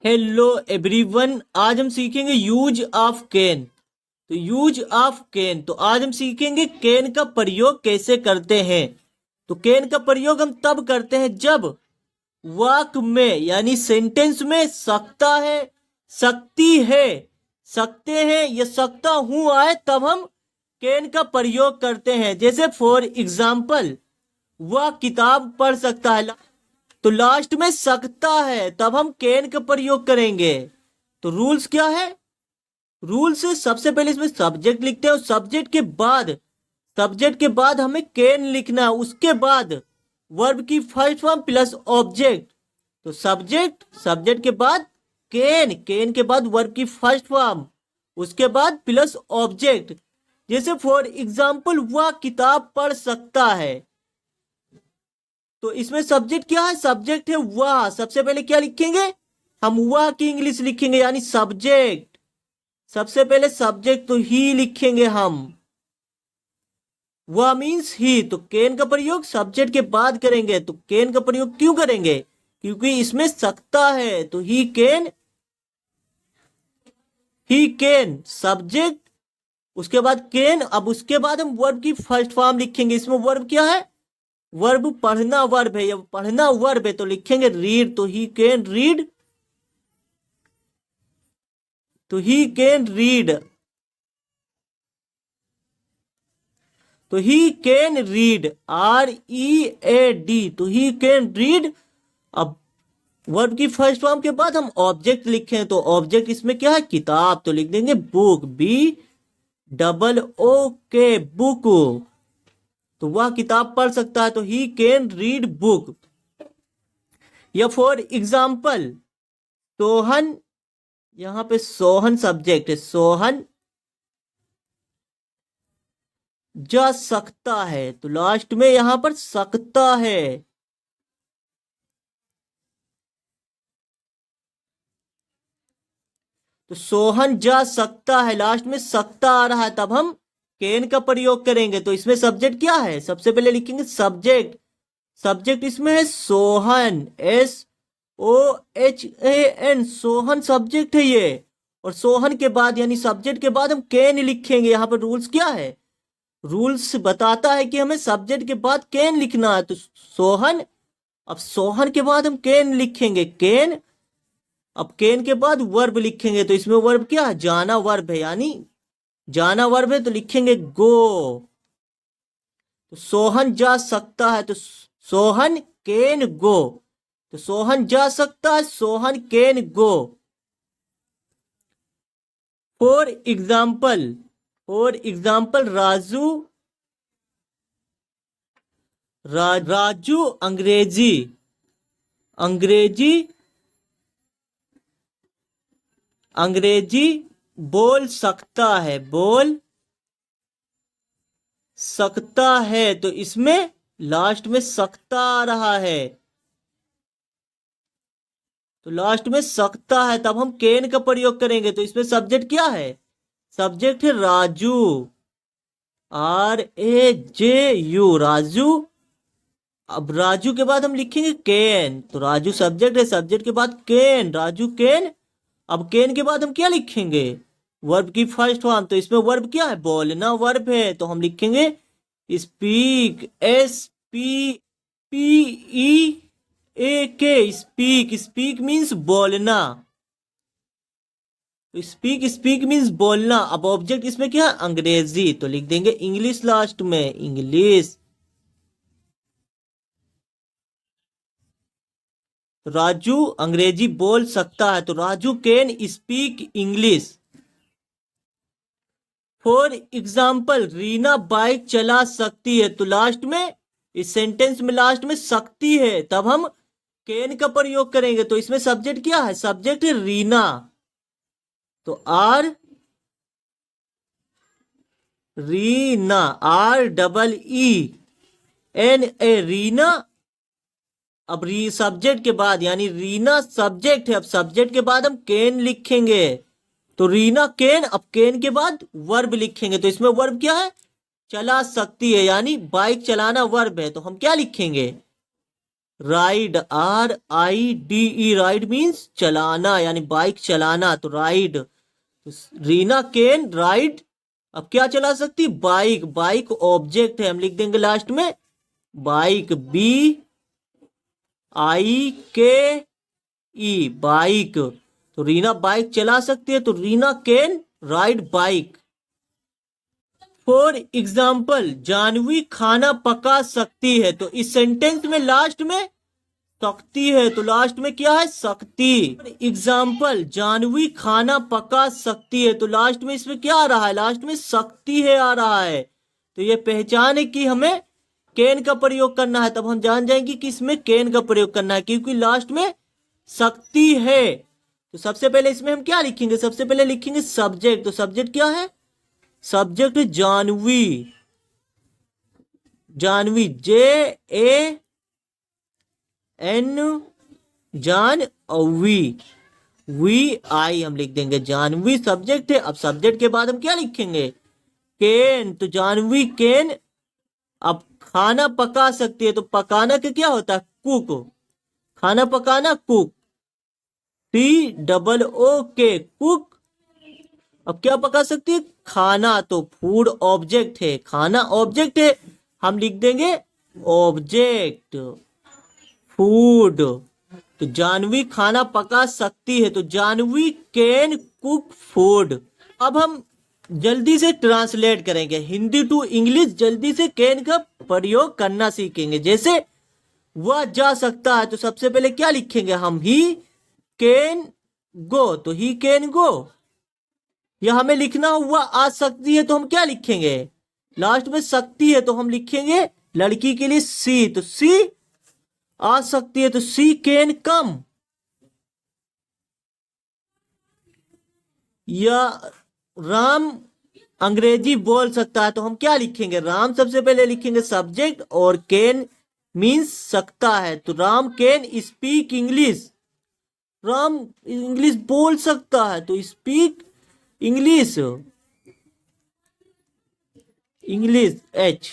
Hello everyone, आज हम सीखेंगे यूज ऑफ कैन। तो यूज ऑफ कैन, तो आज हम सीखेंगे कैन का प्रयोग कैसे करते हैं। तो कैन का प्रयोग हम तब करते हैं जब वाक्य में यानी सेंटेंस में सकता है, सकती है, सकते हैं या सकता हूं आए तब हम कैन का प्रयोग करते हैं। जैसे फॉर एग्जाम्पल, वह किताब पढ़ सकता है, तो लास्ट में सकता है तब हम कैन का प्रयोग करेंगे। तो रूल्स क्या है? रूल्स सबसे पहले इसमें सब्जेक्ट लिखते हैं और सब्जेक्ट के बाद हमें कैन लिखना है। उसके बाद वर्ब की फर्स्ट फॉर्म प्लस ऑब्जेक्ट। तो सब्जेक्ट के बाद कैन के बाद वर्ब की फर्स्ट फॉर्म, उसके बाद प्लस ऑब्जेक्ट। जैसे फॉर एग्जाम्पल, वह किताब पढ़ सकता है, तो इसमें सब्जेक्ट क्या है? सब्जेक्ट है वह। सबसे पहले क्या लिखेंगे हम? वह की इंग्लिश लिखेंगे यानी सब्जेक्ट। सबसे पहले सब्जेक्ट तो ही लिखेंगे हम, वह मीन्स ही। तो कैन का प्रयोग सब्जेक्ट के बाद करेंगे। तो कैन का प्रयोग क्यों करेंगे? क्योंकि इसमें सकता है। तो ही कैन सब्जेक्ट, उसके बाद कैन। अब उसके बाद हम वर्ब की फर्स्ट फॉर्म लिखेंगे। इसमें वर्ब क्या है? वर्ब पढ़ना वर्ब है, या पढ़ना वर्ब है तो लिखेंगे रीड। तो ही कैन रीड, तो ही कैन रीड, तो ही कैन रीड, READ। तो ही कैन रीड। अब वर्ब की फर्स्ट फॉर्म के बाद हम ऑब्जेक्ट लिखें, तो ऑब्जेक्ट इसमें क्या है? किताब। तो लिख देंगे बुक, BOOK, बुक। तो वह किताब पढ़ सकता है, तो ही कैन रीड बुक। या फॉर एग्जाम्पल, सोहन, यहां पे सोहन सब्जेक्ट है, सोहन जा सकता है, तो लास्ट में यहां पर सकता है। तो सोहन जा सकता है, लास्ट में सकता आ रहा है तब हम कैन का प्रयोग करेंगे। तो इसमें सब्जेक्ट क्या है? सबसे पहले लिखेंगे सब्जेक्ट इसमें है सोहन, SOHAN, सोहन सब्जेक्ट है ये। और सोहन के बाद यानी सब्जेक्ट के बाद हम कैन लिखेंगे। यहाँ पर रूल्स क्या है? रूल्स बताता है कि हमें सब्जेक्ट के बाद कैन लिखना है। तो सोहन, अब सोहन के बाद हम कैन लिखेंगे, कैन। अब कैन के बाद वर्ब लिखेंगे। तो इसमें वर्ब क्या है? जाना वर्ब है, यानी जाना वर्ब है तो लिखेंगे गो। तो सोहन जा सकता है, तो सोहन कैन गो। तो सोहन जा सकता है, Sohan can go. For example, Raju अंग्रेजी बोल सकता है। तो इसमें लास्ट में सकता आ रहा है, तो लास्ट में सकता है तब हम कैन का प्रयोग करेंगे। तो इसमें सब्जेक्ट क्या है? सब्जेक्ट है राजू, RAJU, राजू। अब राजू के बाद हम लिखेंगे कैन। तो राजू सब्जेक्ट है, सब्जेक्ट के बाद कैन, राजू कैन। अब कैन के बाद हम क्या लिखेंगे? वर्ब की फर्स्ट फॉर्म। तो इसमें वर्ब क्या है? बोलना वर्ब है, तो हम लिखेंगे स्पीक, SPEAK, स्पीक मीन्स बोलना। तो स्पीक मीन्स बोलना। अब ऑब्जेक्ट इसमें क्या है? अंग्रेजी, तो लिख देंगे इंग्लिश लास्ट में, इंग्लिश। राजू अंग्रेजी बोल सकता है, तो Raju can speak English. For example, Reena bike चला सकती है, तो लास्ट में इस सेंटेंस में लास्ट में सकती है तब हम कैन का प्रयोग करेंगे। तो इसमें सब्जेक्ट क्या है? सब्जेक्ट है रीना, तो रीना, REENA, रीना। अब सब्जेक्ट के बाद यानी रीना सब्जेक्ट है, अब सब्जेक्ट के बाद हम कैन लिखेंगे। तो रीना कैन, अब कैन के बाद वर्ब लिखेंगे। तो इसमें वर्ब क्या है? चला सकती है, यानी बाइक चलाना वर्ब है, तो हम क्या लिखेंगे? राइड, RIDE, राइड मीन्स चलाना, यानी बाइक चलाना, तो राइड। तो रीना कैन राइड, अब क्या चला सकती, बाइक। बाइक ऑब्जेक्ट है, हम लिख देंगे लास्ट में बाइक, BIKE, बाइक। तो रीना बाइक चला सकती है, तो Reena can ride bike. For example, Janvi खाना पका सकती है, तो इस सेंटेंस में लास्ट में सकती है, तो लास्ट में क्या है, सकती। एग्जाम्पल, जानवी खाना पका सकती है, तो लास्ट में इसमें क्या आ रहा है, लास्ट में सकती है आ रहा है। तो ये पहचान है कि हमें कैन का प्रयोग करना है, तब हम जान जाएंगे कि इसमें कैन का प्रयोग करना है, क्योंकि लास्ट में सकती है। तो सबसे पहले इसमें हम क्या लिखेंगे, सबसे पहले लिखेंगे सब्जेक्ट। तो सब्जेक्ट क्या है, subject Janvi, Janvi JAN, Janvi, VI हम लिख देंगे, जानवी सब्जेक्ट है। अब सब्जेक्ट के बाद हम क्या लिखेंगे, कैन। तो जानवी कैन अब खाना पका सकती है, तो पकाना का क्या होता है, कुक, खाना पकाना कुक, COOK, कुक। अब क्या पका सकती है, खाना, तो फूड ऑब्जेक्ट है, खाना ऑब्जेक्ट है, हम लिख देंगे ऑब्जेक्ट, फूड। तो जानवी खाना पका सकती है, तो जानवी कैन कुक फूड। अब हम जल्दी से ट्रांसलेट करेंगे हिंदी टू इंग्लिश, जल्दी से कैन का प्रयोग करना सीखेंगे। जैसे वह जा सकता है, तो सबसे पहले क्या लिखेंगे हम, ही कैन गो, तो ही कैन गो। या हमें लिखना हुआ आ सकती है, तो हम क्या लिखेंगे, लास्ट में सकती है, तो हम लिखेंगे लड़की के लिए सी, तो सी आ सकती है, तो सी कैन कम। या राम अंग्रेजी बोल सकता है, तो हम क्या लिखेंगे, राम सबसे पहले लिखेंगे सब्जेक्ट, और कैन मीन्स सकता है, तो Ram can speak English, Ram English बोल सकता है, तो स्पीक इंग्लिश, इंग्लिश H।